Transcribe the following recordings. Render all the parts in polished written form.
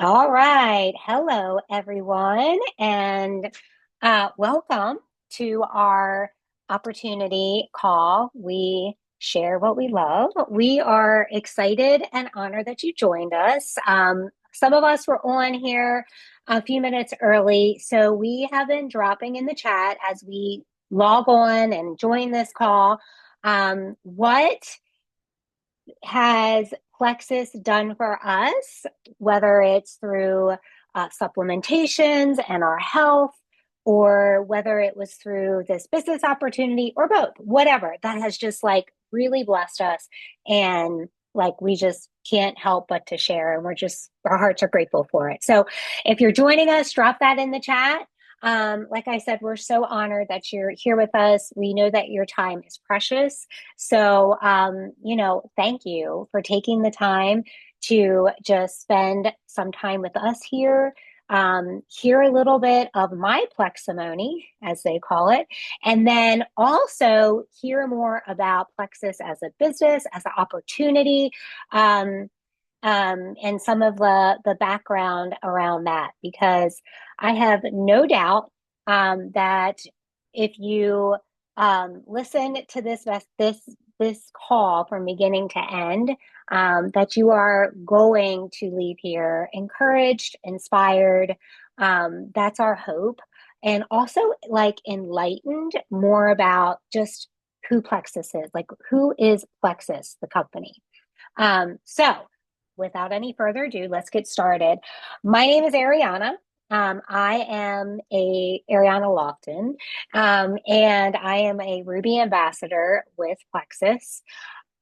All right. Hello, everyone, and welcome to our opportunity call. We share what we love. We are excited and honored that you joined us. Some of us were on here a few minutes early, so we have been dropping in the chat as we log on and join this call. What has Plexus done for us, whether it's through supplementations and our health, or whether it was through this business opportunity, or both, whatever, that has just like really blessed us. And like we just can't help but to share, and our hearts are grateful for it. So if you're joining us, drop that in the chat. Like I said, we're so honored that you're here with us. We know that your time is precious. So, thank you for taking the time to just spend some time with us here. Hear a little bit of my pleximony, as they call it, and then also hear more about Plexus as a business, as an opportunity, um, and some of the background around that, because I have no doubt that if you listen to this call from beginning to end, that you are going to leave here encouraged, inspired. That's our hope, and also like enlightened more about just who Plexus is, like who is Plexus, the company. So without any further ado, let's get started. My name is Ariana. I am a Ariana Lofton, and I am a Ruby ambassador with Plexus.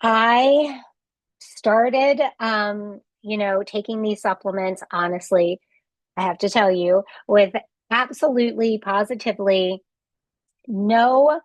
I started, taking these supplements, honestly, I have to tell you, with absolutely, positively no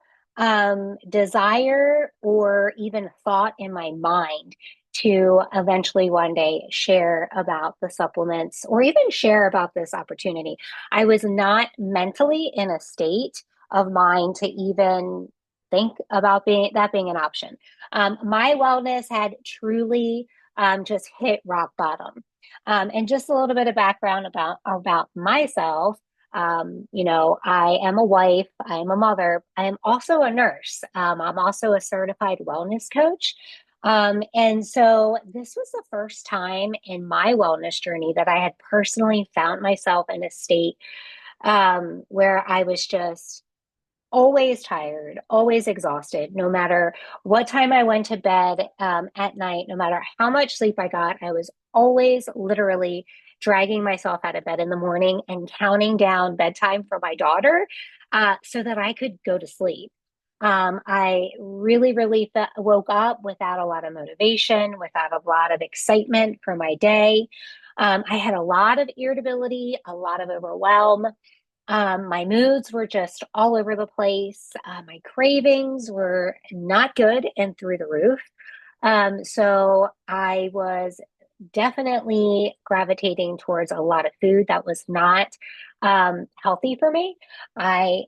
desire or even thought in my mind to eventually one day share about the supplements or even share about this opportunity. I was not mentally in a state of mind to even think about being an option. My wellness had truly just hit rock bottom. And just a little bit of background about myself. I am a wife, I am a mother, I am also a nurse. I'm also a certified wellness coach. And so this was the first time in my wellness journey that I had personally found myself in a state where I was just always tired, always exhausted, no matter what time I went to bed at night, no matter how much sleep I got, I was always literally dragging myself out of bed in the morning and counting down bedtime for my daughter so that I could go to sleep. I really, really woke up without a lot of motivation, without a lot of excitement for my day. I had a lot of irritability, a lot of overwhelm. My moods were just all over the place. My cravings were not good and through the roof. So I was definitely gravitating towards a lot of food that was not healthy for me. I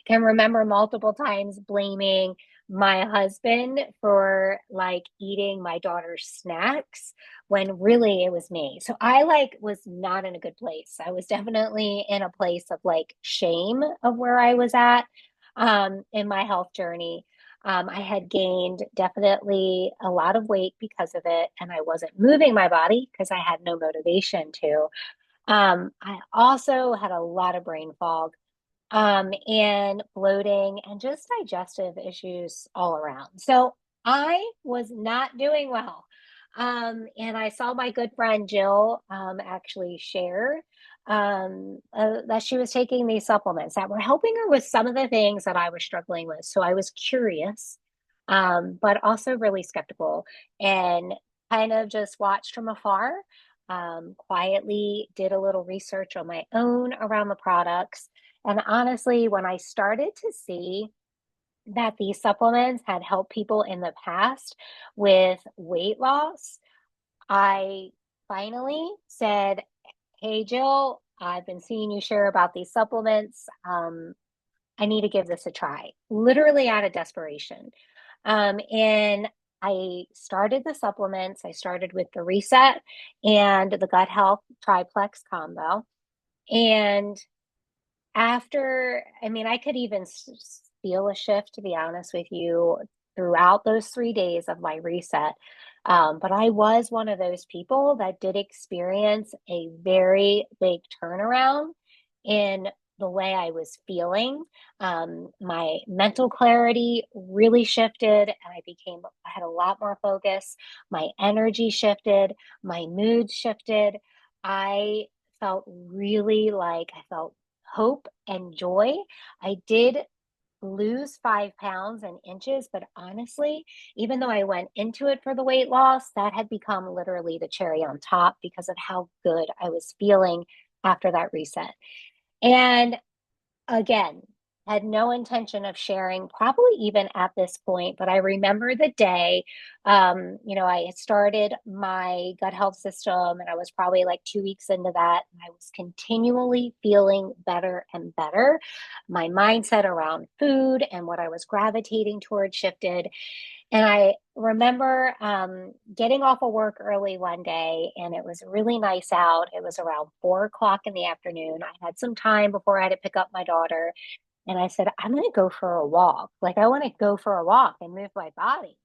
can remember multiple times blaming my husband for like eating my daughter's snacks when really it was me. So I like was not in a good place. I was definitely in a place of like shame of where I was at in my health journey. I had gained definitely a lot of weight because of it, and I wasn't moving my body because I had no motivation to. I also had a lot of brain fog and bloating and just digestive issues all around. So I was not doing well. And I saw my good friend Jill actually share that she was taking these supplements that were helping her with some of the things that I was struggling with. So I was curious, but also really skeptical and kind of just watched from afar. Quietly did a little research on my own around the products, and honestly, when I started to see that these supplements had helped people in the past with weight loss, I finally said, "Hey, Jill, I've been seeing you share about these supplements. I need to give this a try," literally out of desperation. And I started the supplements. I started with the Reset and the Gut Health Triplex combo. And after, I mean, I could even feel a shift, to be honest with you, throughout those 3 days of my reset. But I was one of those people that did experience a very big turnaround in the way I was feeling. My mental clarity really shifted, and I had a lot more focus. My energy shifted, my mood shifted. I felt really like I felt hope and joy. I did lose 5 pounds and inches, but honestly, even though I went into it for the weight loss, that had become literally the cherry on top because of how good I was feeling after that reset. And again, had no intention of sharing, probably even at this point, but I remember the day, I had started my gut health system and I was probably like 2 weeks into that. And I was continually feeling better and better. My mindset around food and what I was gravitating towards shifted. And I remember getting off of work early one day, and it was really nice out. It was around 4 o'clock in the afternoon. I had some time before I had to pick up my daughter. And I said, I'm going to go for a walk. Like, I want to go for a walk and move my body.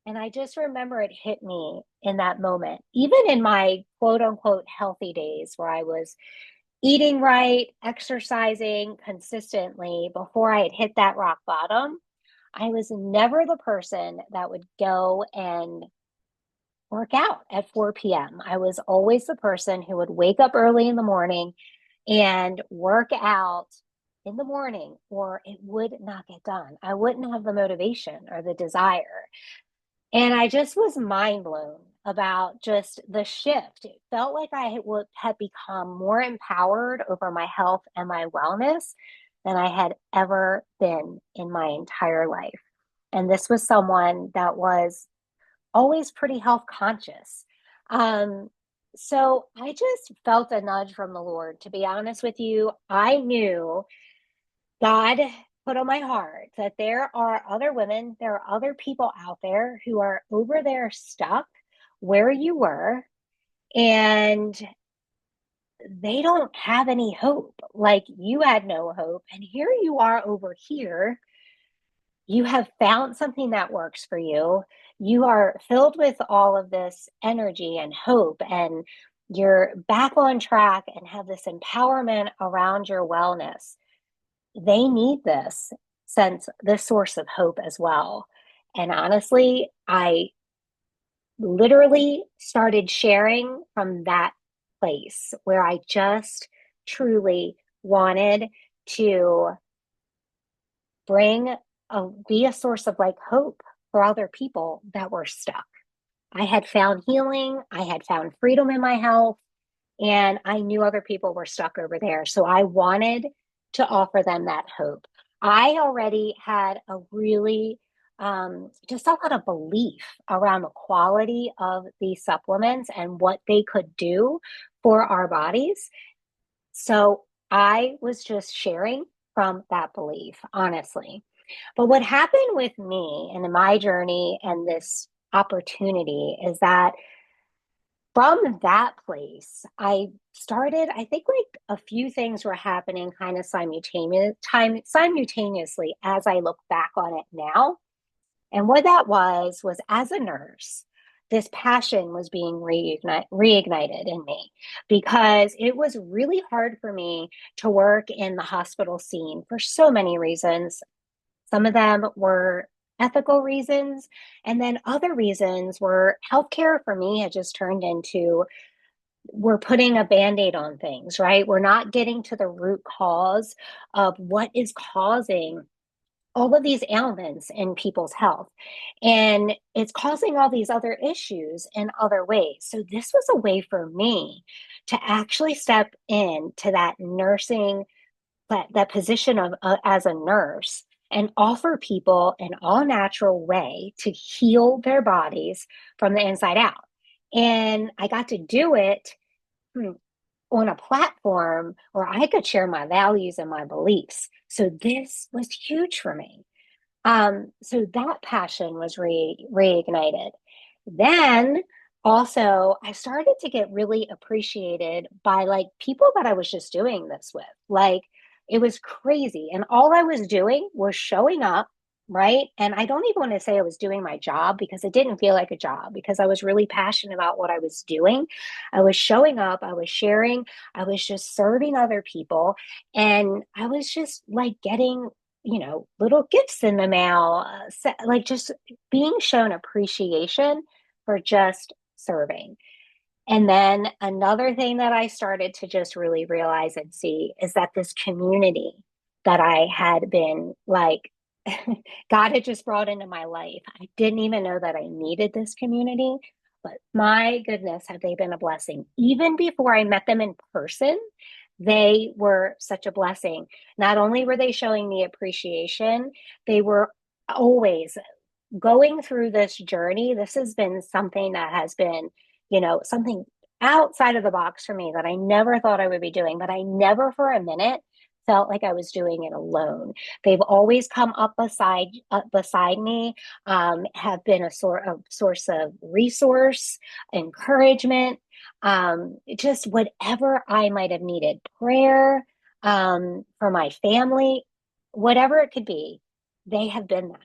And I just remember it hit me in that moment, even in my quote unquote healthy days where I was eating right, exercising consistently before I had hit that rock bottom. I was never the person that would go and work out at 4 p.m. I was always the person who would wake up early in the morning and work out in the morning, or it would not get done. I wouldn't have the motivation or the desire. And I just was mind blown about just the shift. It felt like had become more empowered over my health and my wellness than I had ever been in my entire life. And this was someone that was always pretty health conscious. Um, so I just felt a nudge from the Lord. To be honest with you, I knew God put on my heart that there are other women, there are other people out there who are over there stuck where you were, and they don't have any hope. Like you had no hope. And here you are over here. You have found something that works for you. You are filled with all of this energy and hope, and you're back on track and have this empowerment around your wellness. They need this sense, this source of hope as well. And honestly, I literally started sharing from that place where I just truly wanted to be a source of like hope for other people that were stuck. I had found healing, I had found freedom in my health, and I knew other people were stuck over there. So I wanted to offer them that hope. I already had a really just a lot of belief around the quality of these supplements and what they could do for our bodies. So I was just sharing from that belief, honestly. But what happened with me and in my journey and this opportunity is that from that place, I think like a few things were happening kind of simultaneously as I look back on it now. And what that was as a nurse, this passion was being reignited in me because it was really hard for me to work in the hospital scene for so many reasons. Some of them were ethical reasons, and then other reasons were healthcare for me had just turned into we're putting a band-aid on things, right? We're not getting to the root cause of what is causing all of these ailments in people's health. And it's causing all these other issues in other ways. So this was a way for me to actually step into that nursing, that position of as a nurse and offer people an all natural way to heal their bodies from the inside out. And I got to do it hmm, on a platform where I could share my values and my beliefs. So this was huge for me. So that passion was reignited. Then also, I started to get really appreciated by like people that I was just doing this with. Like it was crazy. And all I was doing was showing up, right? And I don't even want to say I was doing my job because it didn't feel like a job because I was really passionate about what I was doing. I was showing up, I was sharing, I was just serving other people. And I was just like getting little gifts in the mail, like just being shown appreciation for just serving. And then another thing that I started to just really realize and see is that this community that I had been like, God had just brought into my life. I didn't even know that I needed this community, but my goodness, have they been a blessing. Even before I met them in person, they were such a blessing. Not only were they showing me appreciation, they were always going through this journey. This has been something that has been, something outside of the box for me that I never thought I would be doing, but I never for a minute felt like I was doing it alone. They've always come up beside me, have been a source of resource, encouragement, just whatever I might have needed, prayer, for my family, whatever it could be, they have been that.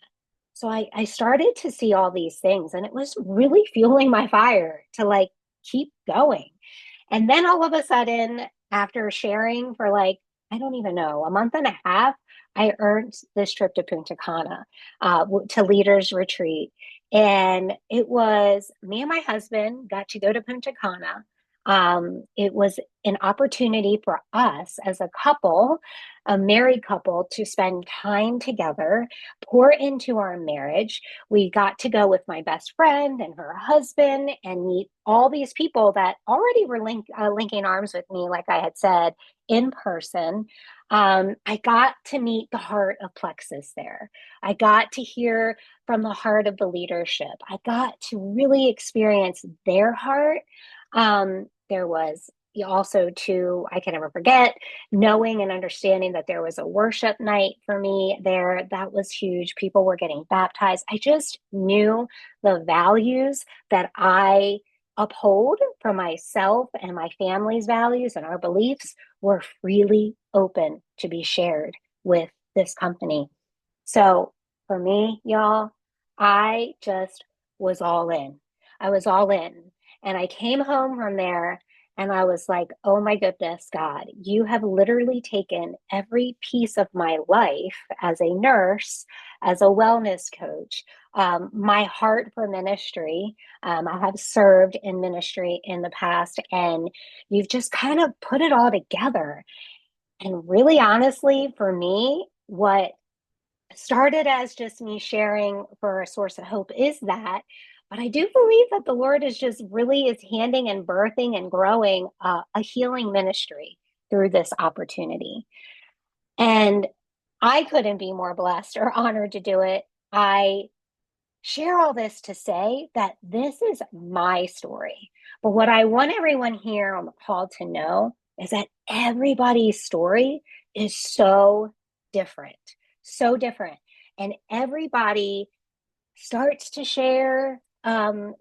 So I started to see all these things and it was really fueling my fire to like keep going. And then all of a sudden, after sharing for like, I don't even know, a month and a half, I earned this trip to Punta Cana, to Leaders Retreat. And it was me and my husband got to go to Punta Cana. It was an opportunity for us as a couple, a married couple, to spend time together, pour into our marriage. We got to go with my best friend and her husband and meet all these people that already were linking arms with me, like I had said, in person. I got to meet the heart of Plexus there. I got to hear from the heart of the leadership. I got to really experience their heart. There was also too, I can never forget, knowing and understanding that there was a worship night for me there. That was huge. People were getting baptized. I just knew the values that I uphold for myself and my family's values and our beliefs were freely open to be shared with this company. So for me, y'all, I just was all in. I was all in. And I came home from there and I was like, oh my goodness, God, you have literally taken every piece of my life as a nurse, as a wellness coach, my heart for ministry. I have served in ministry in the past, and you've just kind of put it all together. And really, honestly, for me, what started as just me sharing for a source of hope is that, but I do believe that the Lord is just really is handing and birthing and growing a healing ministry through this opportunity. And I couldn't be more blessed or honored to do it. I share all this to say that this is my story. But what I want everyone here on the call to know is that everybody's story is so different, so different. And everybody starts to share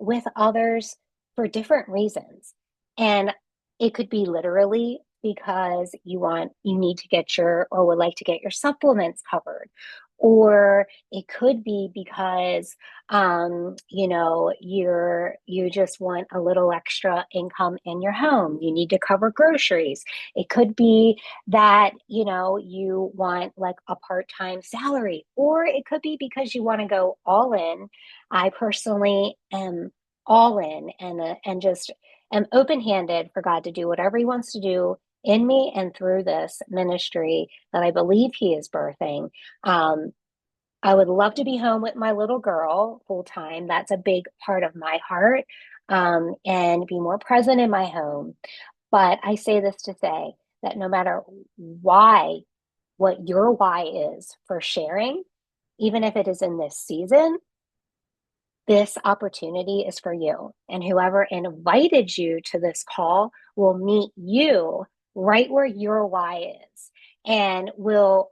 with others for different reasons. And it could be literally because you need to get your, or would like to get your supplements covered. Or it could be because, you just want a little extra income in your home. You need to cover groceries. It could be that, you want like a part-time salary, or it could be because you want to go all in. I personally am all in and just am open-handed for God to do whatever he wants to do in me and through this ministry that I believe he is birthing. Um, I would love to be home with my little girl full time. That's a big part of my heart, and be more present in my home. But I say this to say that no matter why, what your why is for sharing, even if it is in this season, this opportunity is for you. And whoever invited you to this call will meet you right where your why is and will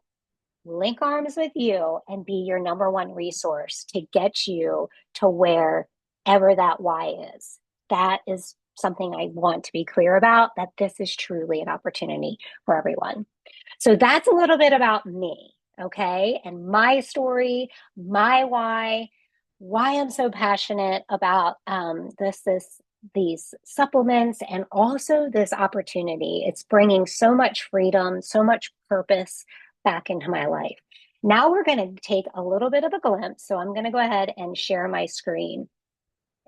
link arms with you and be your number one resource to get you to wherever that why is. That is something I want to be clear about, that this is truly an opportunity for everyone. So that's a little bit about me, okay? And my story, my why I'm so passionate about these supplements and also this opportunity. It's bringing so much freedom, so much purpose back into my life. Now we're going to take a little bit of a glimpse. So I'm going to go ahead and share my screen.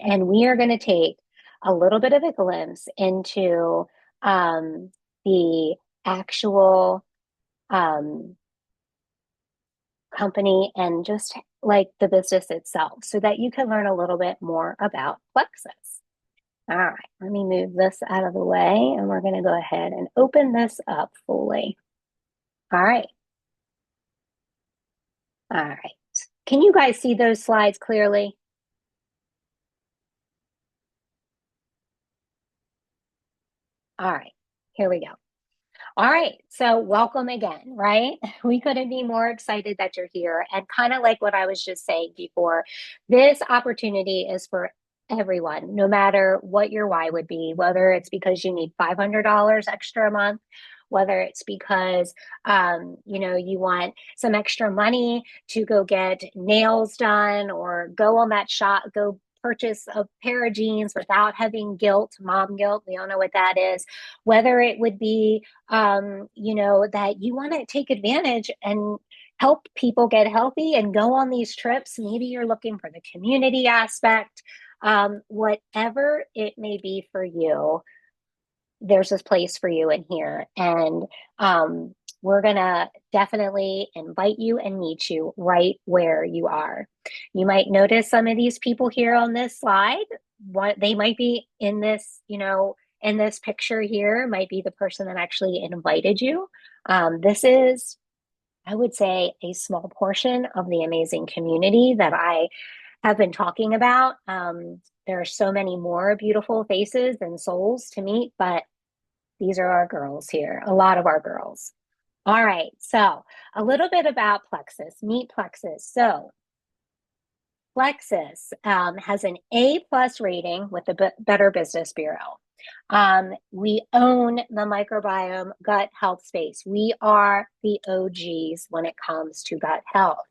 And we are going to take a little bit of a glimpse into the actual um, company and just like the business itself so that you can learn a little bit more about Plexus. All right, let me move this out of the way and we're going to go ahead and open this up fully. All right. All right. Can you guys see those slides clearly? All right, here we go. All right, so welcome again, right? We couldn't be more excited that you're here. And kind of like what I was just saying before, this opportunity is for everyone, no matter what your why would be, whether it's because you need $500 extra a month, whether it's because you want some extra money to go get nails done or go on that shop, go purchase a pair of jeans without having guilt, mom guilt. We all know what that is. Whether it would be that you want to take advantage and help people get healthy and go on these trips. Maybe you're looking for the community aspect. Whatever it may be for you, there's this place for you in here. And we're going to definitely invite you and meet you right where you are. You might notice some of these people here on this slide. They might be in this, in this picture here, might be the person that actually invited you. This is, I would say, a small portion of the amazing community that I have been talking about. There are so many more beautiful faces and souls to meet, but these are our girls here, a lot of our girls. All right, so a little bit about Plexus. Meet Plexus. So Plexus has an A plus rating with the Better Business Bureau. We own the microbiome gut health space. We are the OGs when it comes to gut health.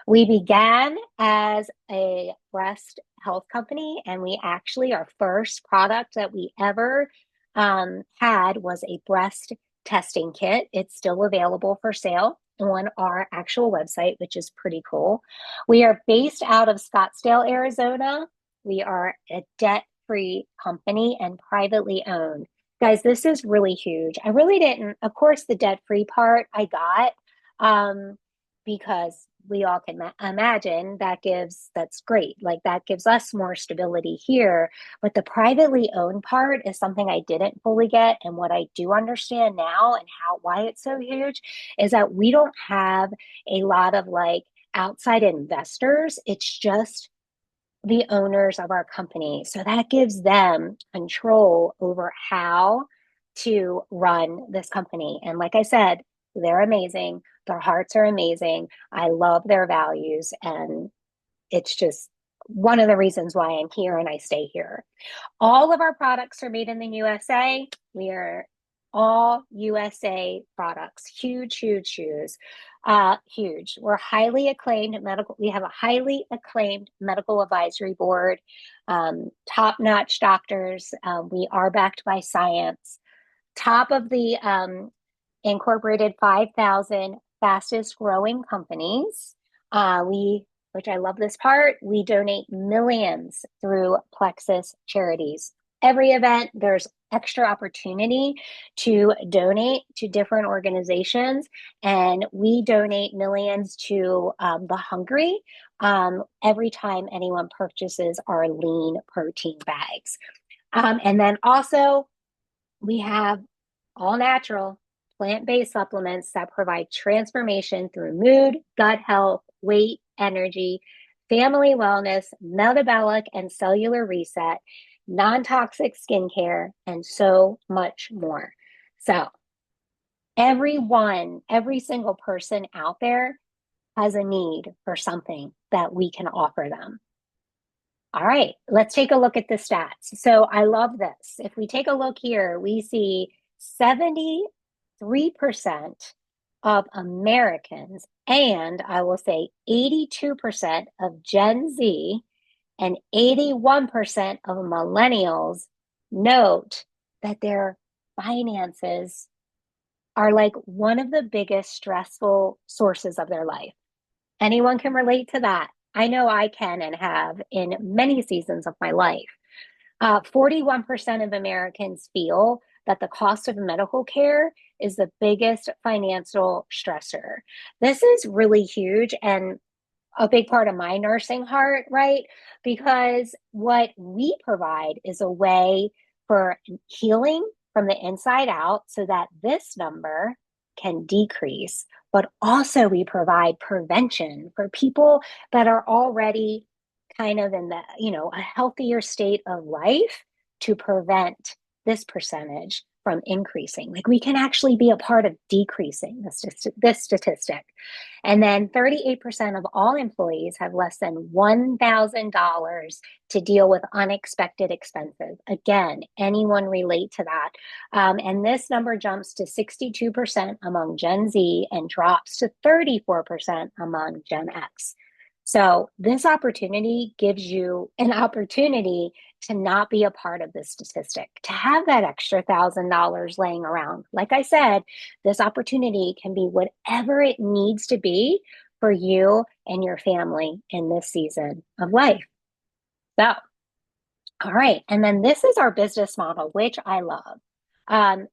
We began as a breast health company, and we actually, our first product that we ever had was a breast testing kit. It's still available for sale on our actual website, which is pretty cool. We are based out of Scottsdale, Arizona. We are a debt-free company and privately owned. Guys, this is really huge. I really didn't, of course, the debt-free part I got because we all can imagine that's great. Like that gives us more stability here. But the privately owned part is something I didn't fully get. And what I do understand now and why it's so huge is that we don't have a lot of like outside investors. It's just the owners of our company. So that gives them control over how to run this company. And like I said, they're amazing. Their hearts are amazing. I love their values. And it's just one of the reasons why I'm here and I stay here. All of our products are made in the USA. We are all USA products. Huge, huge, huge. Huge. We're highly acclaimed medical. We have a highly acclaimed medical advisory board, top-notch doctors. We are backed by science. Top of the incorporated 5,000 fastest growing companies. Which I love this part, we donate millions through Plexus charities. Every event, there's extra opportunity to donate to different organizations, and we donate millions to the hungry every time anyone purchases our lean protein bags. And then also, we have all natural plant-based supplements that provide transformation through mood, gut health, weight, energy, family wellness, metabolic and cellular reset, non-toxic skincare, and so much more. So Everyone, every single person out there has a need for something that we can offer them. All right, let's take a look at the stats. So I love this. If we take a look here, we see 73% of Americans, and I will say 82% of Gen Z and 81% of millennials note that their finances are like one of the biggest stressful sources of their life. Anyone can relate to that. I know I can and have in many seasons of my life. 41% of Americans feel that the cost of medical care is the biggest financial stressor. This is really huge and a big part of my nursing heart, right? Because what we provide is a way for healing from the inside out so that this number can decrease. But also, we provide prevention for people that are already kind of in the, a healthier state of life to prevent this percentage from increasing. Like we can actually be a part of decreasing this statistic. And then 38% of all employees have less than $1,000 to deal with unexpected expenses. Again, anyone relate to that? And this number jumps to 62% among Gen Z and drops to 34% among Gen X. So this opportunity gives you an opportunity to not be a part of this statistic, to have that extra $1,000 laying around. Like I said, this opportunity can be whatever it needs to be for you and your family in this season of life. So, all right. And then this is our business model, which I love.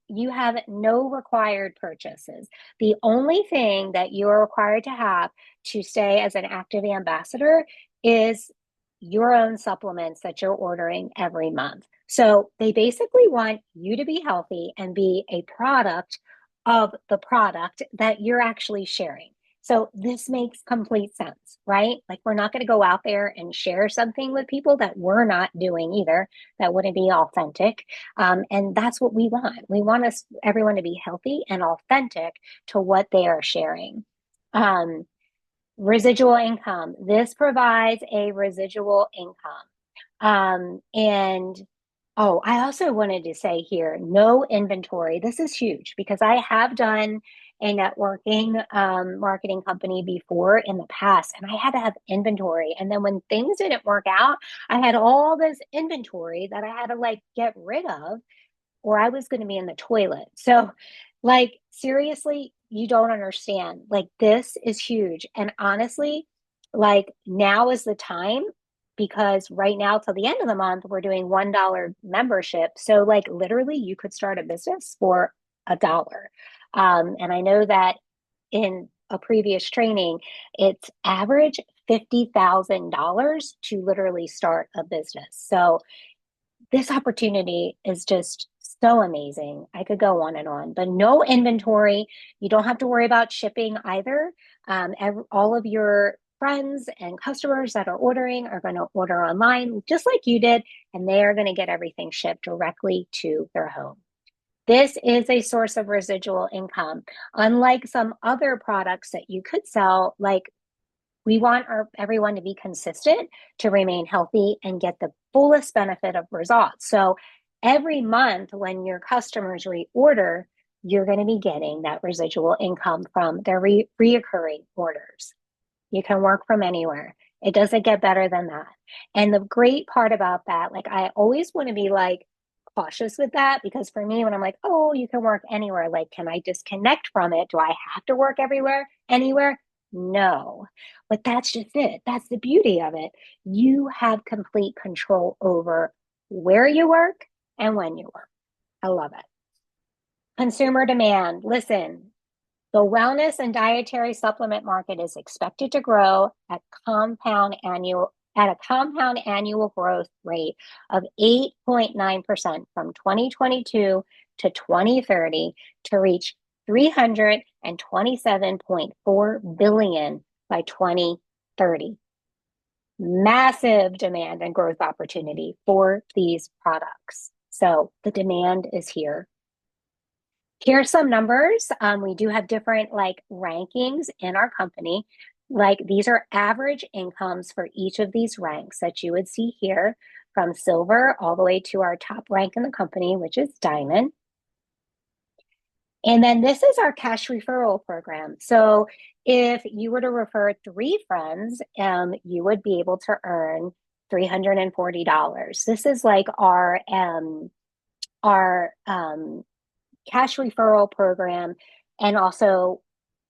You have no required purchases. The only thing that you are required to have to stay as an active ambassador is your own supplements that you're ordering every month. So they basically want you to be healthy and be a product of the product that you're actually sharing. So this makes complete sense, right? Like we're not going to go out there and share something with people that we're not doing either. That wouldn't be authentic. And that's what we want. We want everyone to be healthy and authentic to what they are sharing. Um, Residual income. This provides a residual income. And oh, I also wanted to say here, no inventory. This is huge because I have done a networking marketing company before in the past, and I had to have inventory. And then when things didn't work out, I had all this inventory that I had to like get rid of, or I was going to be in the toilet. So, like, seriously, you don't understand. Like, this is huge. And honestly, like, now is the time because right now, till the end of the month, we're doing $1 membership. So, like, literally, you could start a business for $1. And I know that in a previous training, it's average $50,000 to literally start a business. So, this opportunity is just so amazing. I could go on, but no inventory. You don't have to worry about shipping either. All of your friends and customers that are ordering are going to order online just like you did, and they are going to get everything shipped directly to their home. This is a source of residual income. Unlike some other products that you could sell, like we want everyone to be consistent to remain healthy and get the fullest benefit of results. So every month when your customers reorder, you're going to be getting that residual income from their reoccurring orders. You can work from anywhere. It doesn't get better than that. And the great part about that, like I always want to be like cautious with that because for me, when I'm like, oh, you can work anywhere, like, can I disconnect from it? Do I have to work everywhere, anywhere? No, but that's just it. That's the beauty of it. You have complete control over where you work and when you work. I love it. Consumer demand. Listen, the wellness and dietary supplement market is expected to grow at a compound annual growth rate of 8.9% from 2022 to 2030 to reach 327.4 billion by 2030. Massive demand and growth opportunity for these products. So the demand is here. Here's some numbers. We do have different like rankings in our company. Like these are average incomes for each of these ranks that you would see here from silver all the way to our top rank in the company, which is diamond. And then this is our cash referral program. So if you were to refer three friends, you would be able to earn $340. This is like our cash referral program, and also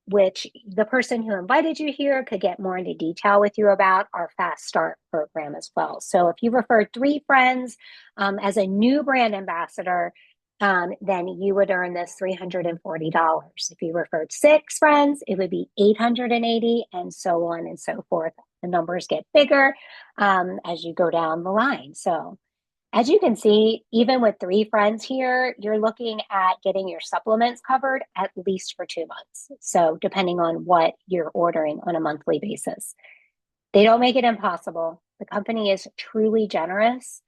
which the person who invited you here could get more into detail with you about our Fast Start program as well. So if you refer three friends as a new brand ambassador, then you would earn this $340. If you referred six friends, it would be 880, and so on and so forth. The numbers get bigger as you go down the line. So as you can see, even with three friends here, you're looking at getting your supplements covered at least for 2 months. So depending on what you're ordering on a monthly basis. They don't make it impossible. The company is truly generous.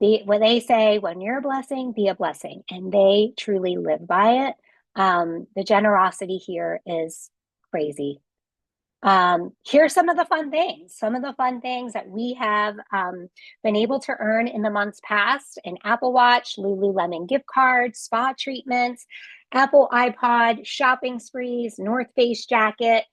When they say, when you're a blessing, be a blessing, and they truly live by it. The generosity here is crazy. Here's some of the fun things. Some of the fun things that we have been able to earn in the months past: an Apple Watch, Lululemon gift cards, spa treatments, Apple iPod, shopping sprees, North Face jacket,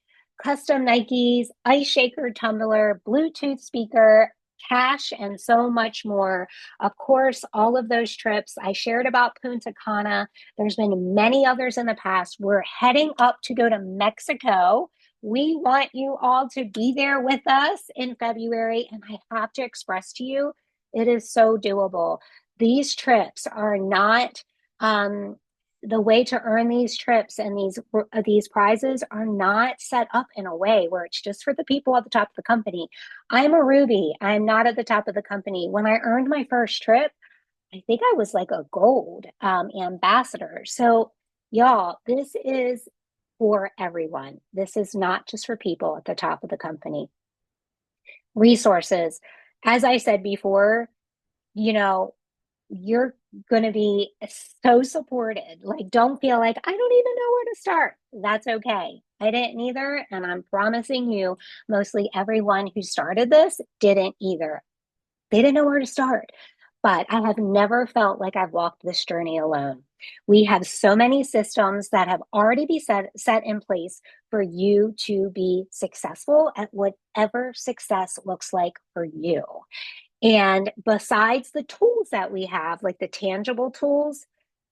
custom Nikes, ice shaker tumbler, Bluetooth speaker, cash, and so much more. Of course, all of those trips I shared about Punta Cana. There's been many others in the past. We're heading up to go to Mexico. We want you all to be there with us in February. And I have to express to you, it is so doable. These trips are not the way to earn these trips, and these prizes are not set up in a way where it's just for the people at the top of the company. I'm a Ruby. I'm not at the top of the company. When I earned my first trip, I think I was like a gold ambassador. So, y'all, this is for everyone. This is not just for people at the top of the company. Resources. As I said before, you know, you're going to be so supported. Like, don't feel like I don't even know where to start. That's okay. I didn't either. And I'm promising you, mostly everyone who started this didn't either. They didn't know where to start. But I have never felt like I've walked this journey alone. We have so many systems that have already been set in place for you to be successful at whatever success looks like for you. And besides the tools that we have, like the tangible tools,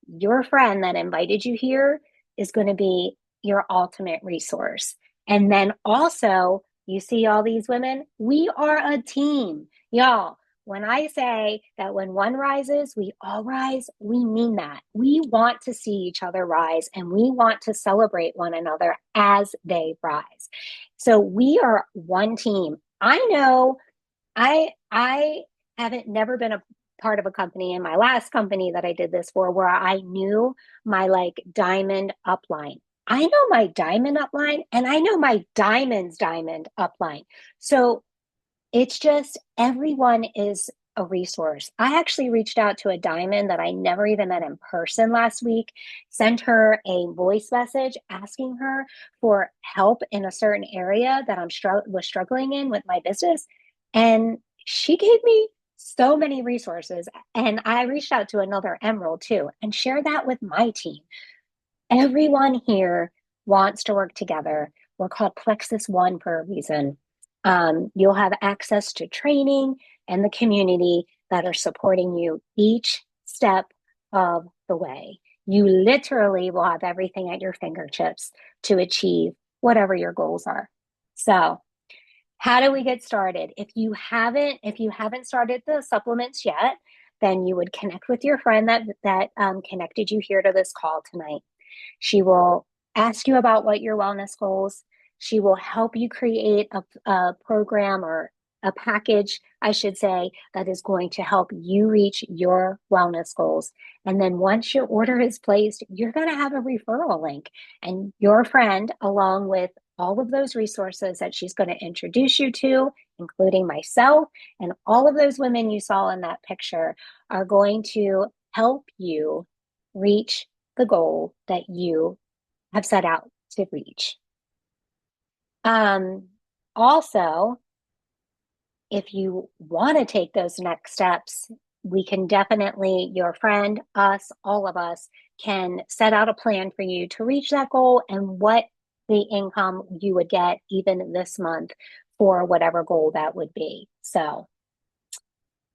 your friend that invited you here is going to be your ultimate resource. And then also, you see all these women, we are a team. Y'all, when I say that when one rises, we all rise, we mean that. We want to see each other rise, and we want to celebrate one another as they rise. So we are one team. I know I haven't never been a part of a company in my last company that I did this for where I knew my like diamond upline. I know my diamond upline, and I know my diamond's diamond upline. So it's just everyone is a resource. I actually reached out to a diamond that I never even met in person last week, sent her a voice message asking her for help in a certain area that was struggling in with my business. And she gave me so many resources. And I reached out to another emerald too and shared that with my team. Everyone here wants to work together. We're called Plexus One for a reason. You'll have access to training and the community that are supporting you each step of the way. You literally will have everything at your fingertips to achieve whatever your goals are. So, how do we get started? If you haven't started the supplements yet, then you would connect with your friend that connected you here to this call tonight. She will ask you about what your wellness goals. She will help you create a program or a package, I should say, that is going to help you reach your wellness goals. And then once your order is placed, you're going to have a referral link, and your friend, along with all of those resources that she's going to introduce you to, including myself and all of those women you saw in that picture, are going to help you reach the goal that you have set out to reach. Um, Also, if you want to take those next steps, we can definitely, your friend, us, all of us, can set out a plan for you to reach that goal and what the income you would get even this month for whatever goal that would be. So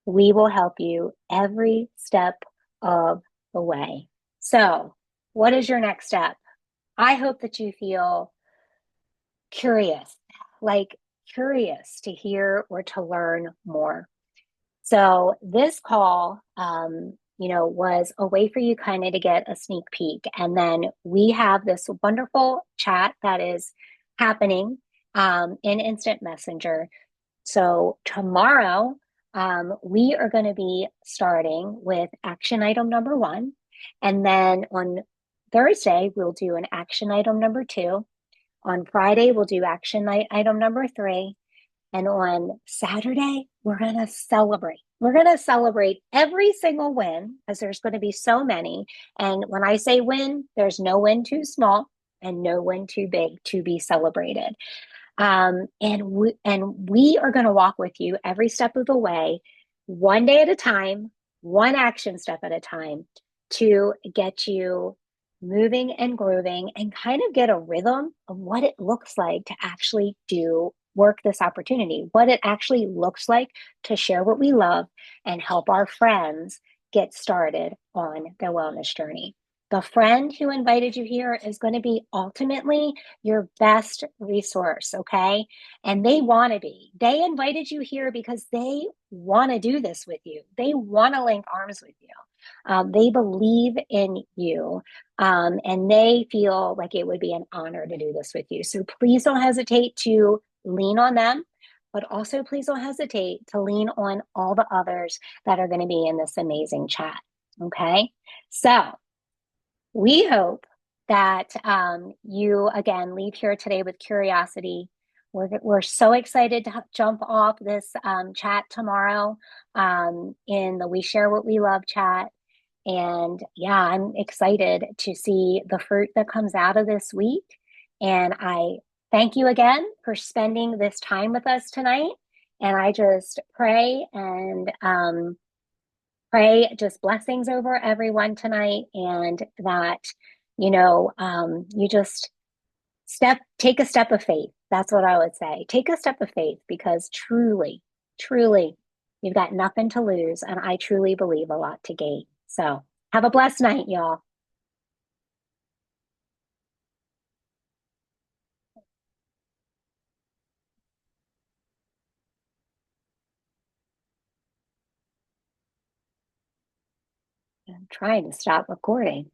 we will help you every step of the way. So, what is your next step? I hope that you feel curious, like curious to hear or to learn more. So this call, was a way for you kind of to get a sneak peek. And then we have this wonderful chat that is happening in Instant Messenger. So tomorrow, we are going to be starting with action item number one. And then on Thursday, we'll do an action item number two. On Friday, we'll do action item number three. And on Saturday, we're going to celebrate. We're going to celebrate every single win because there's going to be so many. And when I say win, there's no win too small and no win too big to be celebrated. And we are going to walk with you every step of the way, one day at a time, one action step at a time to get you moving and grooving and kind of get a rhythm of what it looks like to actually do work this opportunity, what it actually looks like to share what we love and help our friends get started on their wellness journey. The friend who invited you here is going to be ultimately your best resource, okay? And they want to be. They invited you here because they want to do this with you. They want to link arms with you. They believe in you, and they feel like it would be an honor to do this with you. So please don't hesitate to lean on them, but also please don't hesitate to lean on all the others that are going to be in this amazing chat, okay? So we hope that you again leave here today with curiosity. We're so excited to jump off this chat tomorrow in the We Share What We Love chat. And yeah, I'm excited to see the fruit that comes out of this week. And I thank you again for spending this time with us tonight. And I just pray just blessings over everyone tonight and that, you just take a step of faith. That's what I would say. Take a step of faith because truly, truly, you've got nothing to lose. And I truly believe a lot to gain. So have a blessed night, y'all. I'm trying to stop recording.